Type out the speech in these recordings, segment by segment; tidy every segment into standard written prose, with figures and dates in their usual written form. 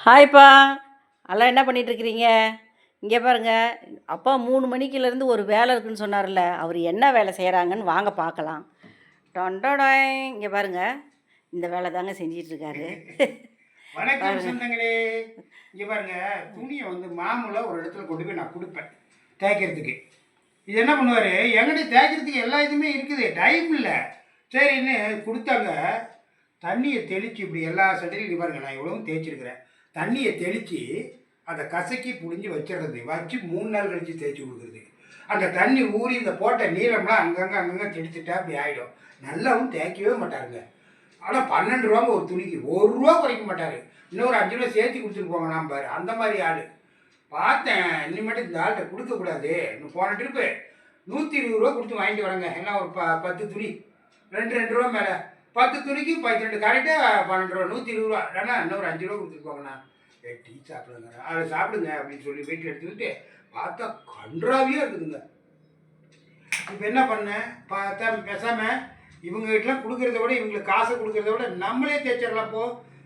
ஹாய்ப்பா. எல்லாம் என்ன பண்ணிகிட்ருக்கிறீங்க? இங்கே பாருங்கள், அப்பா 3 மணிக்குலேருந்து ஒரு வேலை இருக்குதுன்னு சொன்னார்ல, அவர் என்ன வேலை செய்கிறாங்கன்னு வாங்க பார்க்கலாம். டொண்டடாய், இங்கே பாருங்கள், இந்த வேலை தாங்க செஞ்சிட்ருக்காரு. வணக்கம் சொந்தங்களே. இங்கே பாருங்க, துணியை வந்து மாமூலாக ஒரு இடத்துல கொண்டு போய் நான் கொடுப்பேன் தேய்க்கிறதுக்கு. இது என்ன பண்ணுவார், என்கிட்ட தேய்க்கிறதுக்கு எல்லா இதுவுமே இருக்குது, டைம் இல்லை. சரின்னு கொடுத்தாங்க. தண்ணியை தெளித்து இப்படி எல்லா சட்டையிலும் பாருங்கள், நான் எவ்வளவும் தேய்ச்சிருக்கிறேன். தண்ணியை தெளித்து அதை கசக்கி புழிஞ்சு வச்சிடுறது, வச்சு 3 நாள் கழித்து தேய்ச்சி கொடுக்குறது. அந்த தண்ணி ஊறி இந்த போட்ட நீளம்லாம் அங்கங்கே திடுத்துட்டா அப்படி ஆகிடும். நல்லாவும் தேய்க்கவே மாட்டாருங்க. ஆனால் 12 ரூபாங்க ஒரு துணிக்கு, 1 ரூபா குறைக்க மாட்டார். இன்னொரு 5 ரூபா சேர்த்து கொடுத்துட்டு போங்க. நான் பாரு அந்த மாதிரி ஆள் பார்த்தேன். இனிமேட்டு இந்த ஆள்கிட்ட கொடுக்கக்கூடாது. இன்னும் போன ட்ரிப்பு 120 ரூபா கொடுத்து வாங்கிட்டு வரேங்க. எல்லாம் ஒரு 10 துணி, 2 ரூபா மேலே 10 துணிக்கு 12 கரெக்டாக 12 ரூபா, 120 ரூபா. ஏன்னா இன்னொரு 5 ரூபா கொடுத்துட்டு போங்கண்ணா. டீ சாப்பிடுங்க, அதை சாப்பிடுங்க அப்படின்னு சொல்லி வீட்டில் எடுத்துக்கிட்டு பார்த்தா கன்றாவியாக இருக்குதுங்க. இப்போ என்ன பண்ணேன் பார்த்தா, பேசாமல் இவங்க வீட்டிலாம் கொடுக்குறத விட, இவங்களுக்கு காசை கொடுக்குறத விட நம்மளே தேய்ச்சிடலாம் போ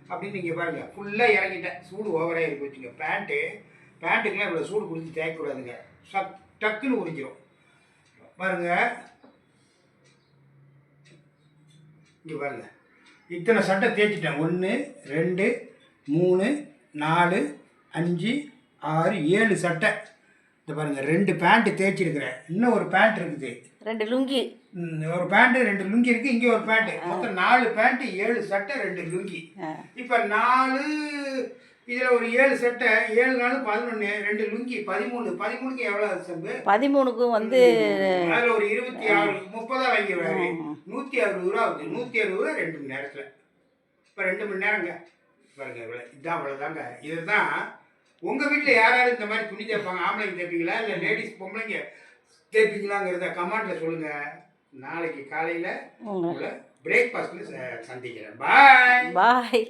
அப்படின்னு. நீங்கள் பாருங்கள், ஃபுல்லாக இறங்கிட்டேன். சூடு ஓவராக இருக்கு வச்சுங்க. பேண்ட்டுக்கெலாம் இவ்வளோ சூடு கொடுத்து தேய்க்கக்கூடாதுங்க, டக்குன்னு உறிஞ்சிடும். பாருங்கள், இங்கே பாருங்கள், இத்தனை சட்டை தேய்ச்சிட்டேன். 1 2 3 4 5 6 7 சட்டை. இந்த பாருங்கள், 2 பேண்ட்டு தேய்ச்சிருக்கிறேன். இன்னும் ஒரு பேண்ட் இருக்குது, 2 லுங்கி. ஒரு பேண்ட்டு 2 லுங்கி இருக்குது. இங்கே ஒரு பேண்ட்டு, மொத்தம் 4 பேண்ட்டு 7 சட்டை 2 லுங்கி. இப்போ 4 இதில் ஒரு 7 சட்டை, 7 4 11, 2 லுங்கி 13. 13க்கு எவ்வளோ சம்பு? 13க்கும் வந்து அதில் ஒரு 26 30 வாங்கிடுவாரு. 160 ரூபா ஆகுது. 160 ரூபா 2 மணி நேரத்தில். இப்போ 2 மணி நேரங்க பாருங்க. இவ்வளோ இதான், அவ்வளோதாங்க. இதுதான். உங்கள் வீட்டில் யாராவது இந்த மாதிரி துணி தேய்ப்பாங்க? ஆம்பளைங்க தேய்ப்பீங்களா, இல்லை லேடிஸ் பொம்பளைங்க தேய்ப்பீங்களாங்கிறத கமெண்ட்டில் சொல்லுங்கள். நாளைக்கு காலையில் உங்களை பிரேக்ஃபாஸ்ட்டில் சந்திக்கிறேன். பாய் பாய்.